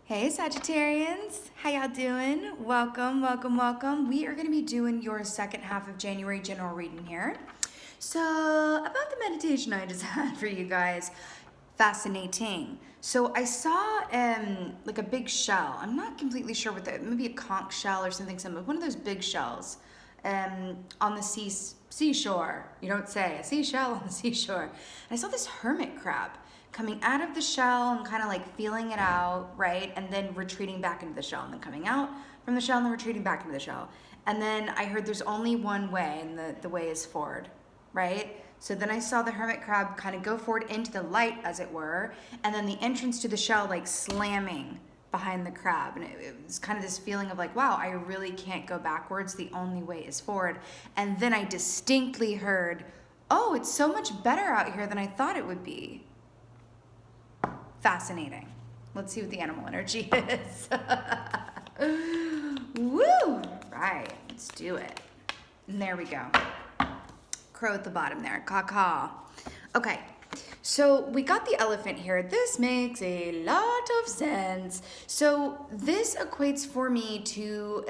Hey Sagittarians, how y'all doing? Welcome, welcome, welcome. We are going to be doing your second half of January general reading here. So, about the meditation I just had for you guys, fascinating. So I saw like a big shell. I'm not completely sure what that, maybe a conch shell or something, one of those big shells on the seashore. You don't say, a seashell on the seashore. And I saw this hermit crab coming out of the shell and kind of like feeling it out, right? And then retreating back into the shell and then coming out from the shell and then retreating back into the shell. And then I heard there's only one way and the way is forward, right? So then I saw the hermit crab kind of go forward into the light, as it were, and then the entrance to the shell like slamming behind the crab. And it was kind of this feeling of like, wow, I really can't go backwards. The only way is forward. And then I distinctly heard, oh, it's so much better out here than I thought it would be. Fascinating. Let's see what the animal energy is. Woo! Right, let's do it. And there we go. Crow at the bottom there, caw. Okay, so we got the elephant here. This makes a lot of sense. So this equates for me to,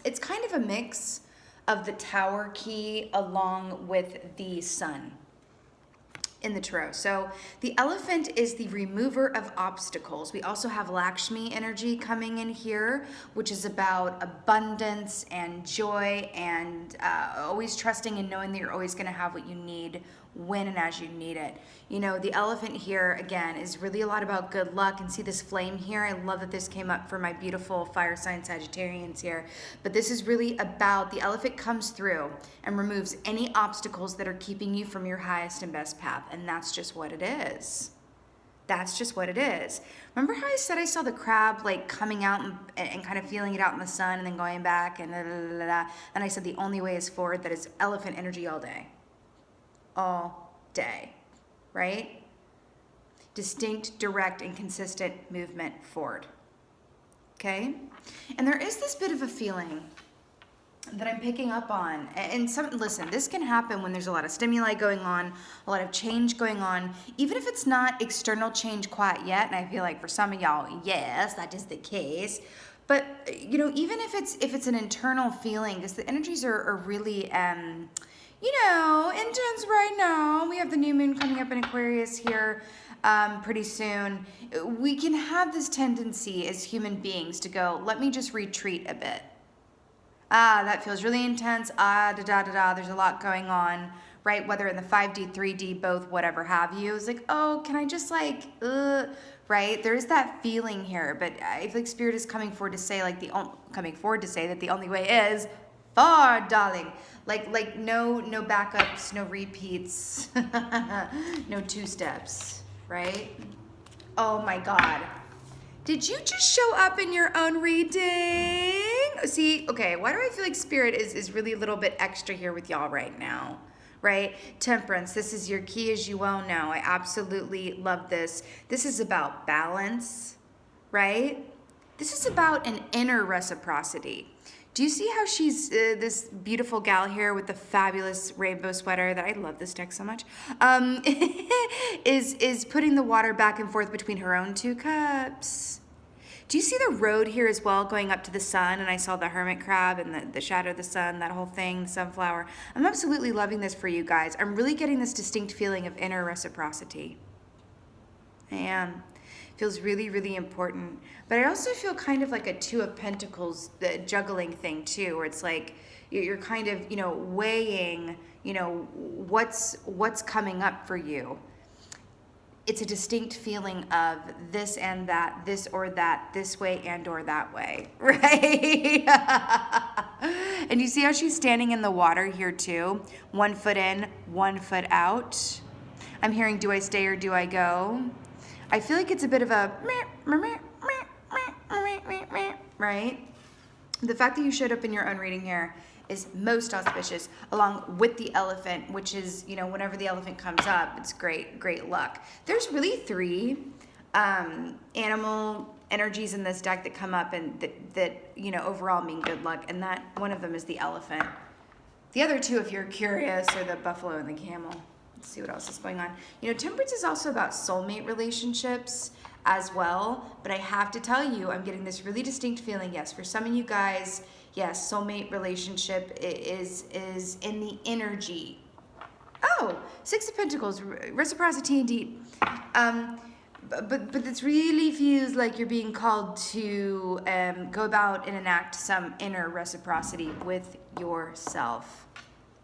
it's kind of a mix of the tower key along with the sun in the tarot. So the elephant is the remover of obstacles. We also have Lakshmi energy coming in here, which is about abundance and joy and always trusting and knowing that you're always going to have what you need when and as you need it. You know, the elephant here, again, is really a lot about good luck. And see this flame here? I love that this came up for my beautiful fire sign Sagittarians here. But this is really about the elephant comes through and removes any obstacles that are keeping you from your highest and best path. And that's just what it is. That's just what it is. Remember how I said I saw the crab like coming out and kind of feeling it out in the sun and then going back and and I said the only way is forward. That is elephant energy all day. All day, right? Distinct, direct, and consistent movement forward. Okay? And there is this bit of a feeling that I'm picking up on. And listen, this can happen when there's a lot of stimuli going on, a lot of change going on, even if it's not external change quite yet. And I feel like for some of y'all, yes, that is the case. But you know, even if it's an internal feeling, because the energies are really intense right now. We have the new moon coming up in Aquarius here pretty soon. We can have this tendency as human beings to go, let me just retreat a bit. That feels really intense. There's a lot going on, right? Whether in the 5D, 3D, both, whatever have you. It's like, oh, can I just right? There is that feeling here, but I feel like Spirit is coming forward to say that the only way is forward, darling. Like no backups, no repeats, no two steps, right? Oh my God. Did you just show up in your own reading? See, okay, why do I feel like Spirit is really a little bit extra here with y'all right now, right? Temperance, this is your key, as you well know. I absolutely love this. This is about balance, right? This is about an inner reciprocity. Do you see how she's this beautiful gal here with the fabulous rainbow sweater that I love this deck so much, is putting the water back and forth between her own two cups. Do you see the road here as well going up to the sun? And I saw the hermit crab and the shadow of the sun, that whole thing, the sunflower. I'm absolutely loving this for you guys. I'm really getting this distinct feeling of inner reciprocity. I am. Feels really, really important. But I also feel kind of like a Two of Pentacles juggling thing too, where it's like you're kind of, weighing, what's coming up for you. It's a distinct feeling of this and that, this or that, this way and or that way, right? And you see how she's standing in the water here too? 1 foot in, 1 foot out. I'm hearing, do I stay or do I go? I feel like it's a bit of a right? The fact that you showed up in your own reading here is most auspicious, along with the elephant, which is, whenever the elephant comes up, it's great luck. There's really 3 animal energies in this deck that come up and that overall mean good luck, and that one of them is the elephant. The other 2, if you're curious, are the buffalo and the camel. Let's see what else is going on. You know, temperance is also about soulmate relationships as well, but I have to tell you, I'm getting this really distinct feeling, yes, for some of you guys, yes, soulmate relationship is in the energy. Oh, Six of Pentacles, reciprocity indeed. But this really feels like you're being called to go about and enact some inner reciprocity with yourself.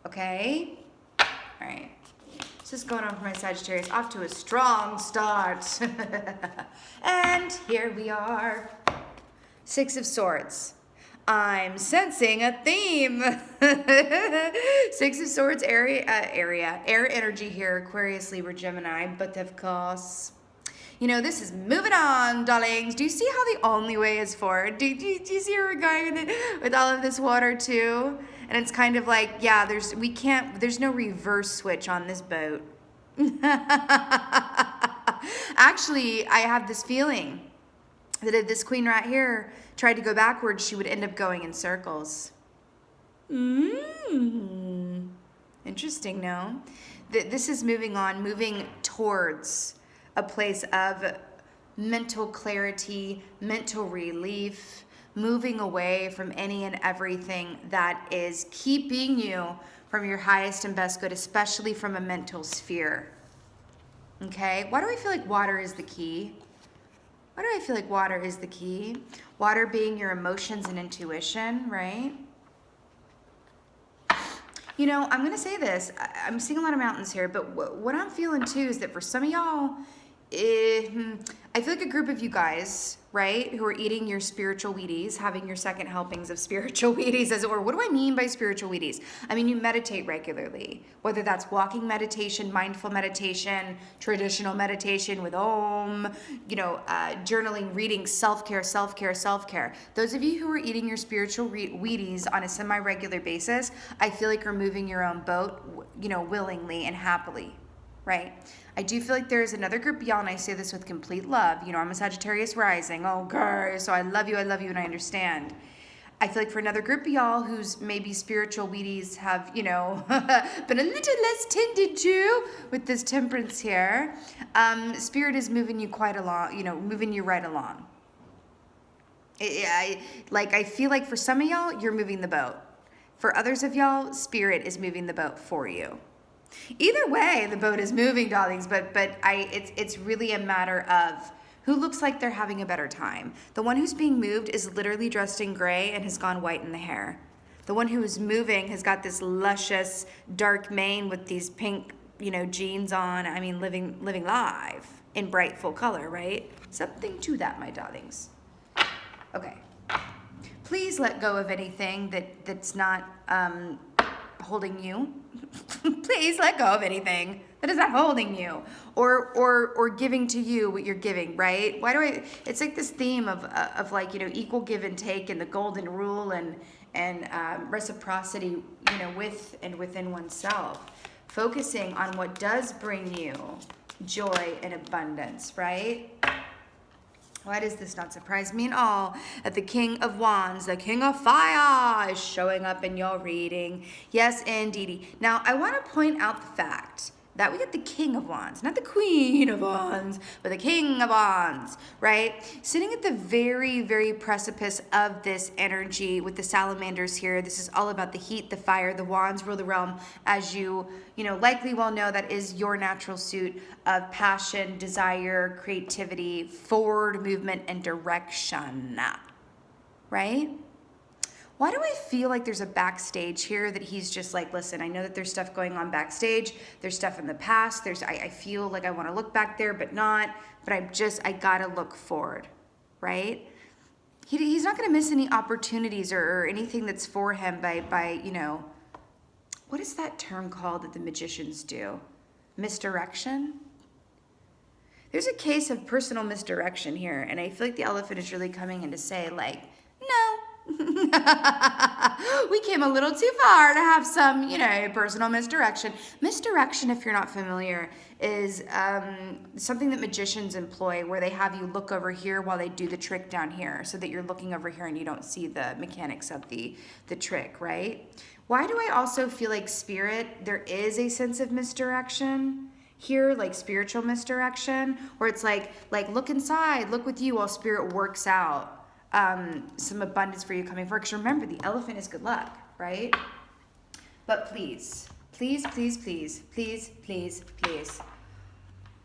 Okay? All right. This is going on for my Sagittarius. Off to a strong start. And here we are. Six of Swords. I'm sensing a theme. Six of Swords air energy here, Aquarius, Libra, Gemini, but of course, you know, this is moving on, darlings. Do you see how the only way is forward? Do you see where we're going with all of this water too? And it's kind of like, yeah, there's no reverse switch on this boat. Actually, I have this feeling that if this queen right here tried to go backwards, she would end up going in circles. Interesting, no? This is moving on, moving towards a place of mental clarity, mental relief, moving away from any and everything that is keeping you from your highest and best good, especially from a mental sphere. Okay? Why do I feel like water is the key? Why do I feel like water is the key? Water being your emotions and intuition, right? You know, I'm going to say this. I'm seeing a lot of mountains here, but what I'm feeling too is that for some of y'all, I feel like a group of you guys, right, who are eating your spiritual Wheaties, having your second helpings of spiritual Wheaties, as it were. What do I mean by spiritual Wheaties? I mean, you meditate regularly, whether that's walking meditation, mindful meditation, traditional meditation with Om, you know, journaling, reading, self-care, self-care, self-care. Those of you who are eating your spiritual Wheaties on a semi-regular basis, I feel like you're moving your own boat, you know, willingly and happily. Right? I do feel like there's another group of y'all, and I say this with complete love. You know, I'm a Sagittarius rising. Oh, girl, so I love you, and I understand. I feel like for another group of y'all whose maybe spiritual Wheaties have, you know, been a little less tended to with this temperance here, Spirit is moving you quite along, you know, moving you right along. I feel like for some of y'all, you're moving the boat. For others of y'all, Spirit is moving the boat for you. Either way, the boat is moving, darlings, but it's really a matter of who looks like they're having a better time. The one who's being moved is literally dressed in gray and has gone white in the hair. The one who is moving has got this luscious dark mane with these pink, you know, jeans on. I mean, living live in bright full color, right? Something to that, my darlings. Okay. Please let go of anything that's not holding you. Please let go of anything that is not holding you or giving to you what you're giving, right? It's like this theme of like, you know, equal give and take and the golden rule and reciprocity, you know, with and within oneself, focusing on what does bring you joy and abundance, right? Why does this not surprise me at all that the King of Wands, the King of Fire, is showing up in your reading? Yes, indeedy. Now, I want to point out the fact that we get the King of Wands, not the Queen of Wands, but the King of Wands, right? Sitting at the very, very precipice of this energy with the salamanders here. This is all about the heat, the fire, the wands rule the realm, as you know, likely well know, that is your natural suit of passion, desire, creativity, forward movement, and direction, right? Why do I feel like there's a backstage here that he's just like, listen, I know that there's stuff going on backstage. There's stuff in the past. I feel like I want to look back there, but not. But I got to look forward, right? He's not going to miss any opportunities or anything that's for him by, you know, what is that term called that the magicians do? Misdirection? There's a case of personal misdirection here, and I feel like the elephant is really coming in to say, like, no. We came a little too far to have some, personal misdirection. Misdirection, if you're not familiar, is something that magicians employ where they have you look over here while they do the trick down here so that you're looking over here and you don't see the mechanics of the trick, right? Why do I also feel like spirit, there is a sense of misdirection here, like spiritual misdirection, where it's like look inside, look with you while spirit works out some abundance for you coming forward. Because remember, the elephant is good luck, right? But please, please, please, please, please, please, please.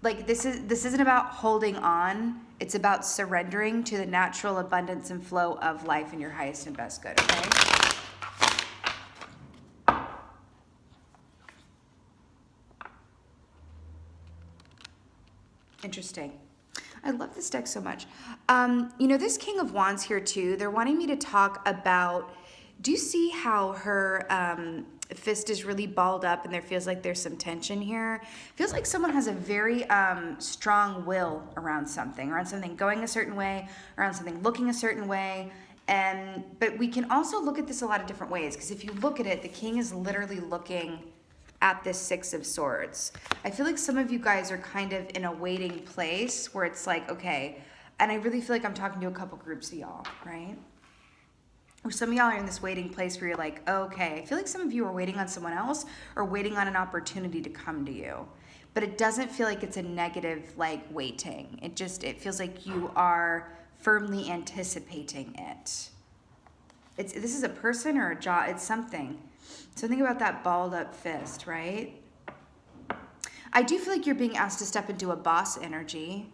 Like this isn't about holding on. It's about surrendering to the natural abundance and flow of life in your highest and best good, okay? Interesting. I love this deck so much. This King of Wands here too, they're wanting me to talk about, do you see how her fist is really balled up and there feels like there's some tension here? Feels like someone has a very strong will around something going a certain way, around something looking a certain way. But we can also look at this a lot of different ways, because if you look at it, the king is literally looking at this Six of Swords. I feel like some of you guys are kind of in a waiting place where it's like, okay, and I really feel like I'm talking to a couple groups of y'all, right? Or some of y'all are in this waiting place where you're like, okay, I feel like some of you are waiting on someone else or waiting on an opportunity to come to you. But it doesn't feel like it's a negative, like, waiting. It feels like you are firmly anticipating it. This is a person or a job, it's something. So think about that balled up fist, right? I do feel like you're being asked to step into a boss energy,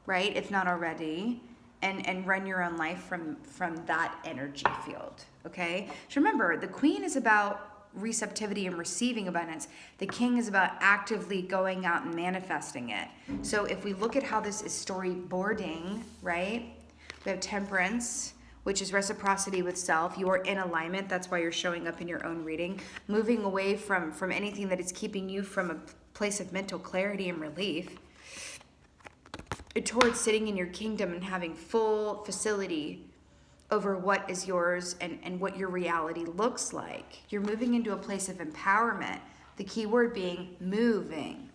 right? If not already, and run your own life from that energy field, okay? So remember, the queen is about receptivity and receiving abundance. The king is about actively going out and manifesting it. So if we look at how this is storyboarding, right? We have temperance, which is reciprocity with self. You are in alignment. That's why you're showing up in your own reading. Moving away from anything that is keeping you from a place of mental clarity and relief, towards sitting in your kingdom and having full facility over what is yours and what your reality looks like. You're moving into a place of empowerment. The key word being moving,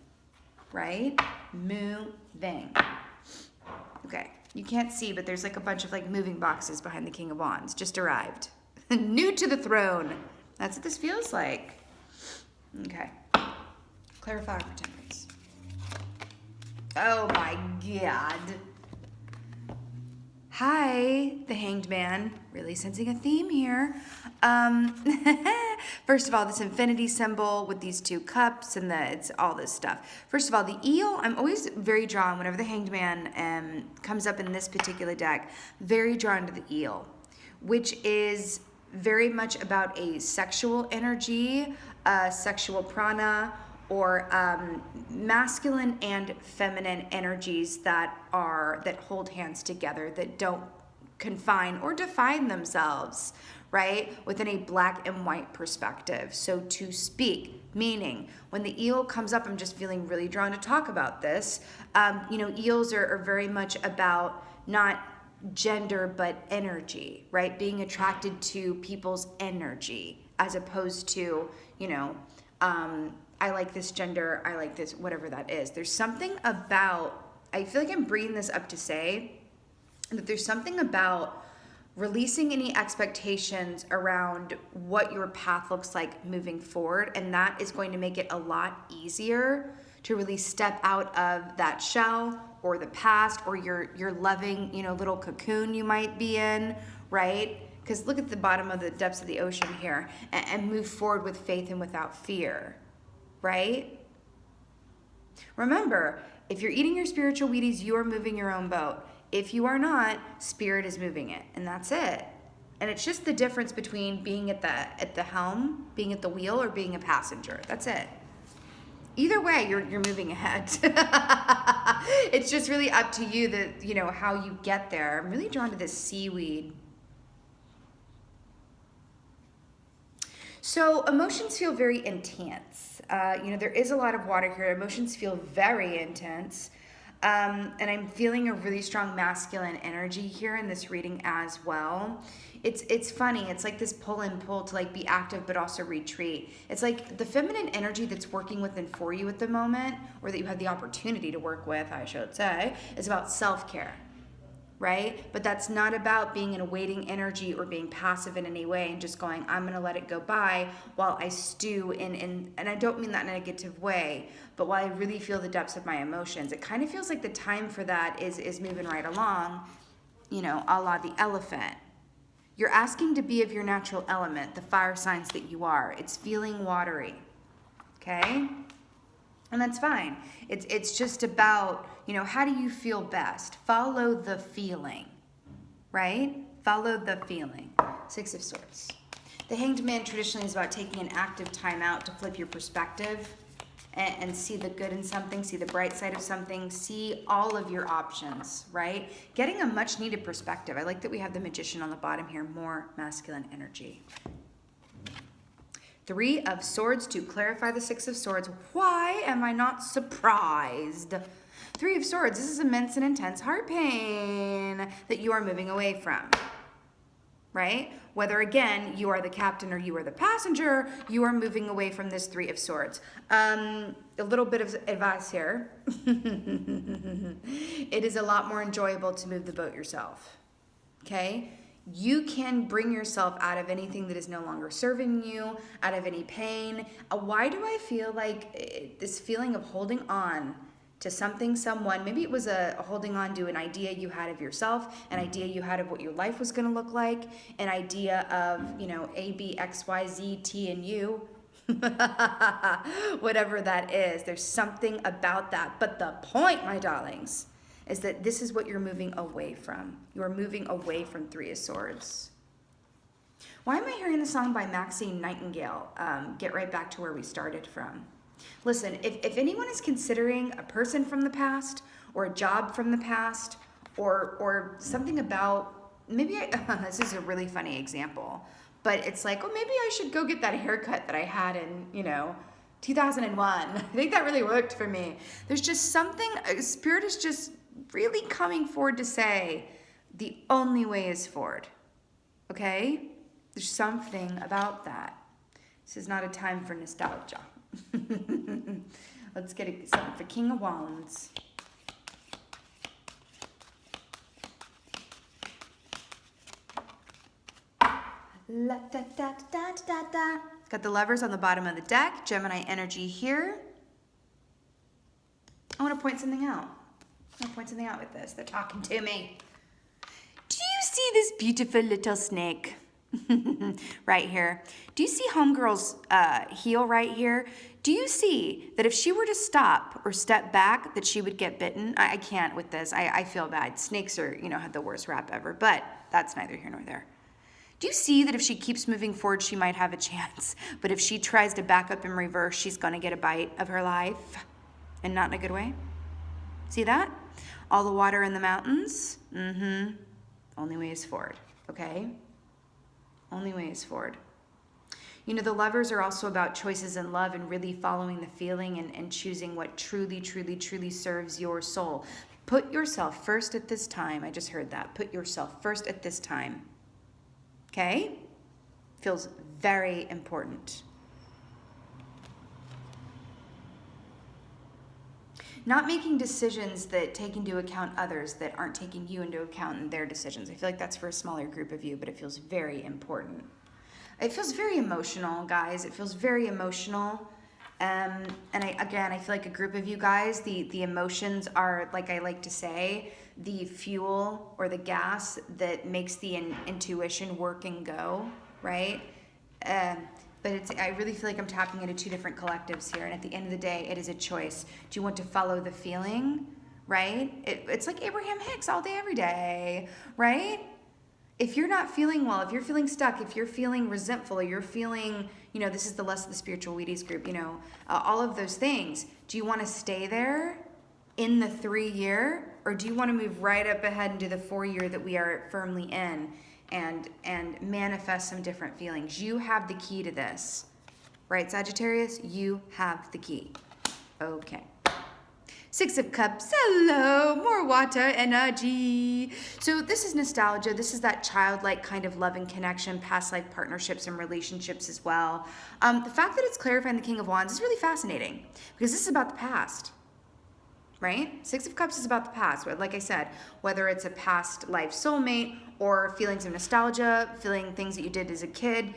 right? Moving. Okay. You can't see, but there's like a bunch of like moving boxes behind the King of Wands. Just arrived. New to the throne. That's what this feels like. Okay. Clarify for temperance. Oh my God. Hi, the Hanged Man. Really sensing a theme here. First of all, this infinity symbol with these two cups and it's all this stuff. First of all, the eel, I'm always very drawn whenever the Hanged Man comes up in this particular deck, very drawn to the eel, which is very much about a sexual energy, sexual prana, or masculine and feminine energies that hold hands together, that don't confine or define themselves, right, within a black and white perspective, so to speak. Meaning, when the eel comes up, I'm just feeling really drawn to talk about this. Eels are very much about not gender but energy, right? Being attracted to people's energy as opposed to, I like this gender, I like this, whatever that is. There's something about, I feel like I'm bringing this up to say that there's something about releasing any expectations around what your path looks like moving forward, and that is going to make it a lot easier to really step out of that shell or the past or your loving, little cocoon you might be in, right? Because look at the bottom of the depths of the ocean here, and move forward with faith and without fear. Right? Remember, if you're eating your spiritual Wheaties, you are moving your own boat. If you are not, spirit is moving it, and that's it. And it's just the difference between being at the helm, being at the wheel, or being a passenger. That's it. Either way, you're moving ahead. It's just really up to you how you get there. I'm really drawn to this seaweed. So emotions feel very intense. There is a lot of water here. Emotions feel very intense. And I'm feeling a really strong masculine energy here in this reading as well. It's funny. It's like this pull and pull to like be active but also retreat. It's like the feminine energy that's working within for you at the moment, or that you have the opportunity to work with, I should say, is about self-care. Right? But that's not about being in a waiting energy or being passive in any way and just going, I'm going to let it go by while I stew in, and I don't mean that in a negative way, but while I really feel the depths of my emotions. It kind of feels like the time for that is moving right along, you know, a la the elephant. You're asking to be of your natural element, the fire signs that you are. It's feeling watery. Okay? And that's fine. It's just about, you know, how do you feel best? Follow the feeling, right? Follow the feeling. Six of Swords. The Hanged Man traditionally is about taking an active time out to flip your perspective and see the good in something, see the bright side of something, see all of your options, right? Getting a much needed perspective. I like that we have the Magician on the bottom here, more masculine energy. Three of Swords to clarify the Six of Swords. Why am I not surprised? Three of Swords, this is immense and intense heart pain that you are moving away from, right? Whether, again, you are the captain or you are the passenger, you are moving away from this Three of Swords. A little bit of advice here. It is a lot more enjoyable to move the boat yourself, okay? You can bring yourself out of anything that is no longer serving you, out of any pain. Why do I feel like this feeling of holding on to something, someone, maybe it was a holding on to an idea you had of yourself, an idea you had of what your life was going to look like, an idea of, you know, A, B, X, Y, Z, T, and U, whatever that is. There's something about that. But the point, my darlings, is that this is what you're moving away from. You are moving away from Three of Swords. Why am I hearing the song by Maxine Nightingale, Get Right Back to Where We Started From? Listen, if anyone is considering a person from the past or a job from the past or something about, maybe this is a really funny example, but it's like, oh, maybe I should go get that haircut that I had in, you know, 2001. I think that really worked for me. There's just something, Spirit is just really coming forward to say the only way is forward, okay? There's something about that. This is not a time for nostalgia. Let's get something for King of Wands. La, da, da, da, da, da. Got the Lovers on the bottom of the deck. Gemini energy here. I want to point something out. With this. They're talking to me. Do you see this beautiful little snake right here? Do you see Homegirl's heel right here? Do you see that if she were to stop or step back, that she would get bitten? I can't with this. I feel bad. Snakes are, you know, have the worst rap ever, but that's neither here nor there. Do you see that if she keeps moving forward, she might have a chance? But if she tries to back up and reverse, she's going to get a bite of her life, and not in a good way? See that? All the water in the mountains? Only way is forward, okay? Only way is forward. You know, the Lovers are also about choices in love and really following the feeling and choosing what truly, truly, truly serves your soul. Put yourself first at this time. I just heard that. Put yourself first at this time. Okay? Feels very important. Not making decisions that take into account others that aren't taking you into account in their decisions. I feel like that's for a smaller group of you, but it feels very important. It feels very emotional, guys. It feels very emotional. And I feel like a group of you guys, the emotions are, like I like to say, the fuel or the gas that makes the intuition work and go, right? But I really feel like I'm tapping into two different collectives here. And at the end of the day, it is a choice. Do you want to follow the feeling, right? It's like Abraham Hicks all day, every day, right? If you're not feeling well, if you're feeling stuck, if you're feeling resentful, or you're feeling, you know, this is the less of the spiritual Wheaties group, you know, all of those things. Do you want to stay there in the 3-year, or do you want to move right up ahead into the 4-year that we are firmly in? And manifest some different feelings. You have the key to this, right, Sagittarius? You have the key. Okay. Six of Cups, hello, more water energy. So this is nostalgia. This is that childlike kind of love and connection, past life partnerships and relationships as well. The fact that it's clarifying the King of Wands is really fascinating because this is about the past, right? Six of Cups is about the past. Like I said, whether it's a past life soulmate or feelings of nostalgia, feeling things that you did as a kid,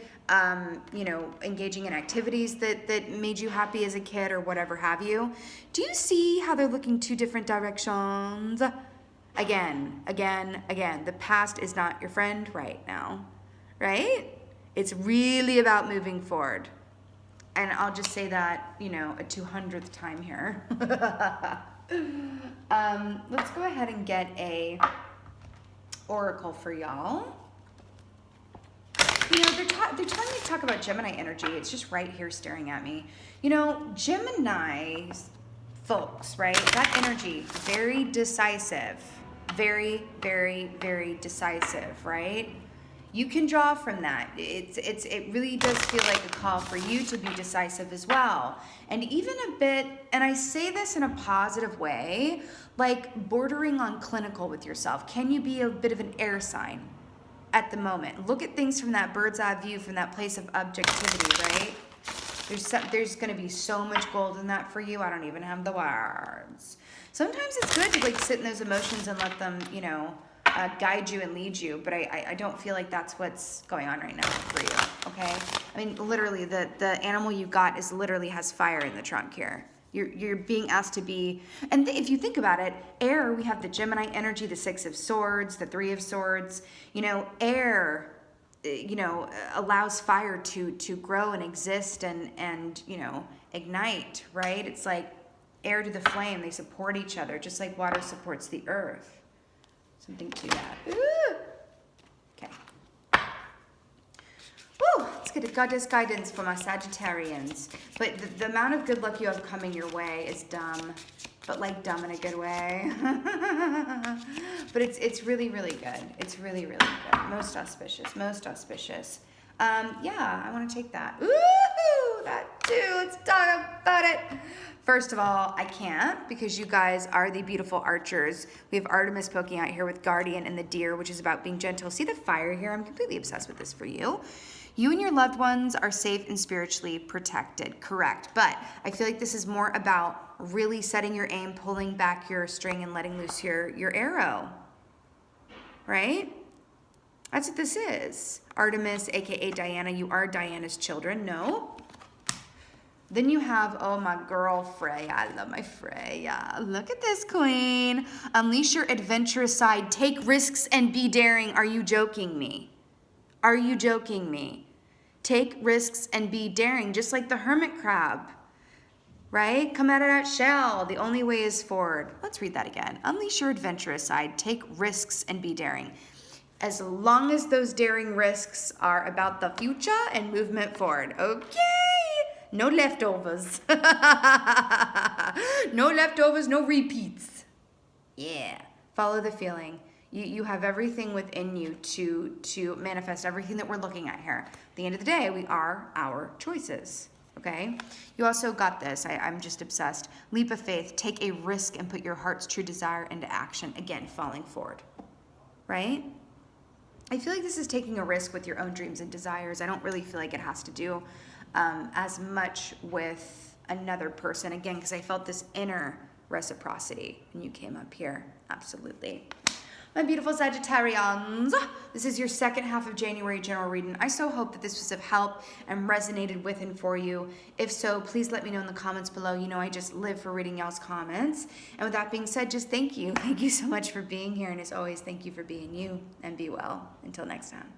you know, engaging in activities that made you happy as a kid or whatever have you. Do you see how they're looking two different directions? Again. The past is not your friend right now, right? It's really about moving forward. And I'll just say that, you know, a 200th time here. Let's go ahead and get a oracle for y'all. You know, they're telling me to talk about Gemini energy. It's just right here staring at me. You know, Gemini folks, right? That energy, very decisive. Very, very, very decisive, right? You can draw from that. It really does feel like a call for you to be decisive as well. And even a bit, and I say this in a positive way, like bordering on clinical with yourself. Can you be a bit of an air sign at the moment? Look at things from that bird's eye view, from that place of objectivity, right? There's going to be so much gold in that for you. I don't even have the words. Sometimes it's good to like sit in those emotions and let them, you know, guide you and lead you, but I don't feel like that's what's going on right now for you, okay? I mean, literally, the animal you got is literally has fire in the trunk here. You're being asked to be, and if you think about it, air, we have the Gemini energy, the Six of Swords, the Three of Swords. You know, air, you know, allows fire to grow and exist and you know, ignite, right? It's like air to the flame. They support each other, just like water supports the earth. Something to that. Ooh. Okay. Woo! Let's get a goddess guidance for my Sagittarians. But the amount of good luck you have coming your way is dumb, but like dumb in a good way. But it's really, really good. It's really, really good. Most auspicious. Most auspicious. Yeah, I want to take that. Ooh, that too. Let's talk about it. First of all, I can't because you guys are the beautiful archers. We have Artemis poking out here with Guardian and the Deer, which is about being gentle. See the fire here? I'm completely obsessed with this for you. You and your loved ones are safe and spiritually protected, correct. But I feel like this is more about really setting your aim, pulling back your string and letting loose your arrow, right? That's what this is. Artemis, aka Diana, you are Diana's children, no? Then you have, oh my girl, Freya. I love my Freya. Look at this queen. Unleash your adventurous side. Take risks and be daring. Are you joking me? Are you joking me? Take risks and be daring, just like the hermit crab, right? Come out of that shell. The only way is forward. Let's read that again. Unleash your adventurous side. Take risks and be daring. As long as those daring risks are about the future and movement forward. Okay. No leftovers. No leftovers, no repeats. Yeah. Follow the feeling. You have everything within you to manifest everything that we're looking at here. At the end of the day, we are our choices. Okay? You also got this. I'm just obsessed. Leap of faith. Take a risk and put your heart's true desire into action. Again, falling forward. Right? I feel like this is taking a risk with your own dreams and desires. I don't really feel like it has to do as much with another person. Again, because I felt this inner reciprocity when you came up here. Absolutely. My beautiful Sagittarians, this is your second half of January general reading. I so hope that this was of help and resonated with and for you. If so, please let me know in the comments below. You know I just live for reading y'all's comments. And with that being said, just thank you. Thank you so much for being here. And as always, thank you for being you. And be well. Until next time.